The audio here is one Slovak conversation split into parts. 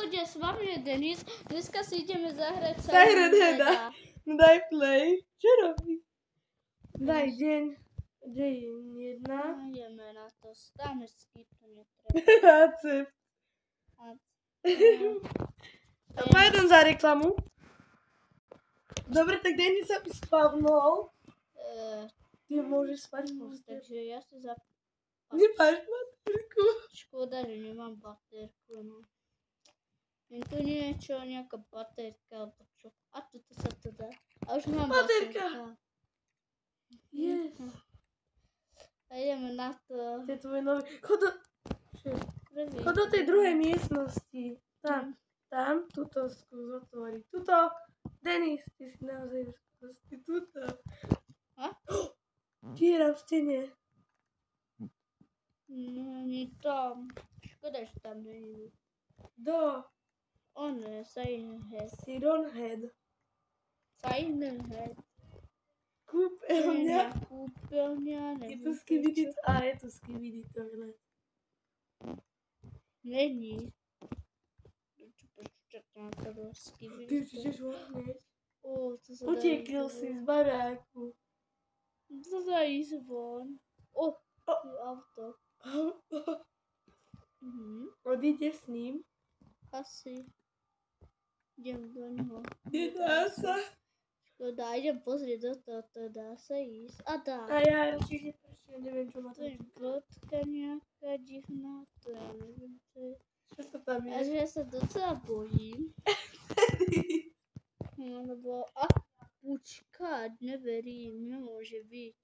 ľudia, s vami je Denis. Dneska si ideme zahrať Siren Heada. No daj play. Čo robí? Daj deň 1. Ideme na to. Stáme skip, to netreba. Accept. A pojedem za reklamu. Dobre, tak Denis sa spavnul. Ty môžeš spať proste. Takže ja si Nemáš baterku. Škoda, že nemám baterku, no. Je tu niečo, nejaká baterka, alebo čo. A toto sa to dá. A už mám baterka. Yes. A ideme na to. To je tvoj nový. Chod do tej druhej miestnosti. Tam, tuto skús otvoriť. Tuto. Denis, ty si naozaj v skústi. Tuto. A? Diera v stene. No, nie tam. Škoda, že tam není. Do. Siren Head. Siren Head. Siren Head. Kúpeľňa. Kúpeľňa. Je tu skibidi. A je tu skibidi toilet. Není. Čakám to do skibidi. Ty chceš vôbec? To sa dá Utiekil si z baráku. To sa ísť von. Auto. Odíde s ním? Asi. Idem do ňoho. Nedá sa. Škoda, idem pozrieť do toho, dá sa ísť. A dá. A ja určite prečo neviem, čo má To je tam. kotka nejaká divná, to ja neviem, čo je. Čo to tam A je? že ja sa docela bojím. Lebo, počkať, neverím, nemôže byť.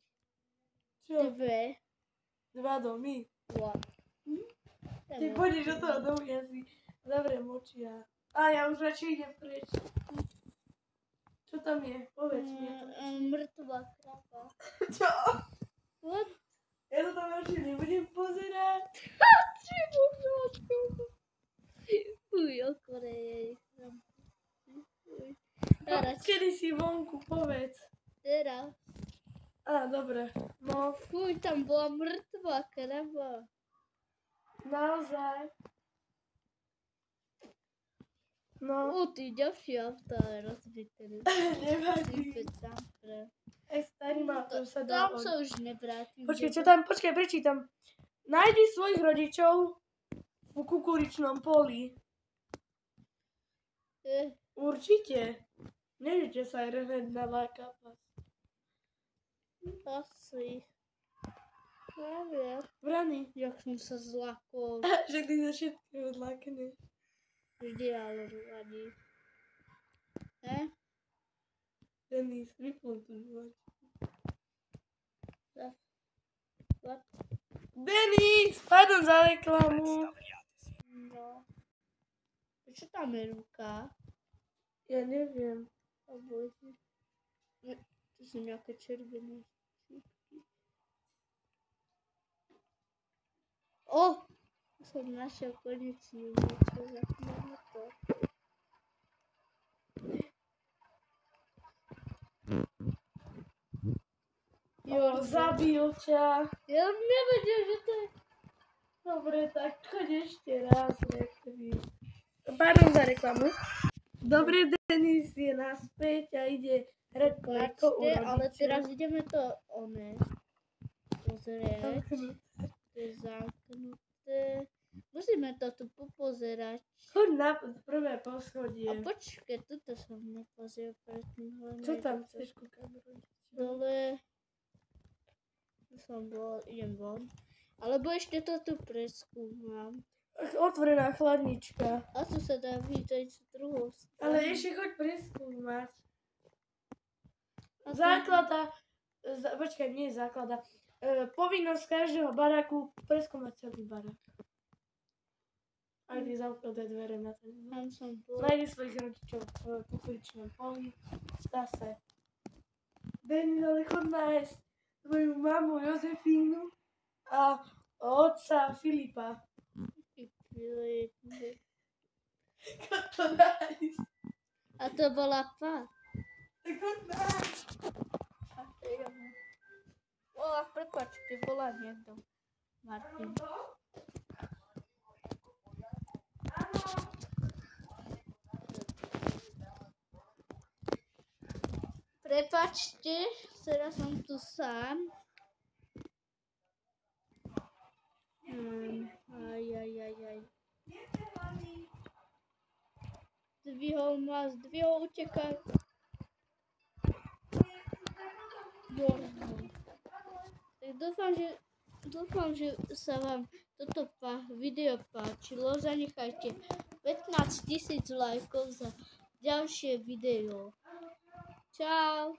Čo? 2 domy. Ty Ty pôjdeš do toho domu, ja si zavriem oči a ja už radšej idem preč. Čo tam je? Povedz mi to. Mŕtvá krava. Čo? What? Ja to tam radšej nebudem pozerať. Ty božátko. Uj, okore jej. Kedy si vonku, povedz. Teraz. Dobre. No, Fuj, tam bola mŕtvá krava. naozaj. No. Ty ďalšie auta rozbitené. Nevadí. Starý má, to sa dá. Tam sa už nevrátim. Počkaj, čo tam? Počkaj, prečítam. Nájdi svojich rodičov v kukuričnom poli. Určite. Nežite sa aj reheť na lákapa. Asi. Neviem. Brany. Jak som sa zlakol. Že ty sa všetkého odlákne. Vždy, ale ani. Denis, vypnú tú žvač. What? Denis, pardon za reklamu. No. Čo tam je ruka? Ja neviem. To sú nejaké červené šípky. Som našiel konečne niečo za to. Zabil ťa. Ja nevedel, že to je... Dobre, tak choď ešte raz. Pardon za reklamu. Dobre, Denis je naspäť a ide hrať plejko u rodičov. Ale teraz ideme to pozrieť. To je zamknuté. Musíme to tu popozerať. Choď na prvé poschodie. A počkaj, tuto som nepozrel predtým. Čo tam chceš kúkať rodičov? Dole. Idem von. Alebo ešte to tu preskúmam. Otvorená chladnička. A tu sa dá vidieť z druhou stranu. Ale ešte choď preskúmať. Počkaj, nie je základa. Povinnosť každého baráku preskúmať celý barák. Aj tie zamknuté dvere na ten. Tam som bol. Nájdi svojich rodičov v kukuričnom poli. Zase. Denis, ale chod nájsť tvoju mamu Jozefínu a otca Filipa. Chod to nájsť. A to bola pár. Chod nájsť. Prepáčte, bola niekto. Martin. Prepačte, teraz som tu sám. Aj. Zdvihol, utekaj. Tak dúfam, že sa vám toto video páčilo. Zanechajte 15 000 lajkov za ďalšie video. Čau.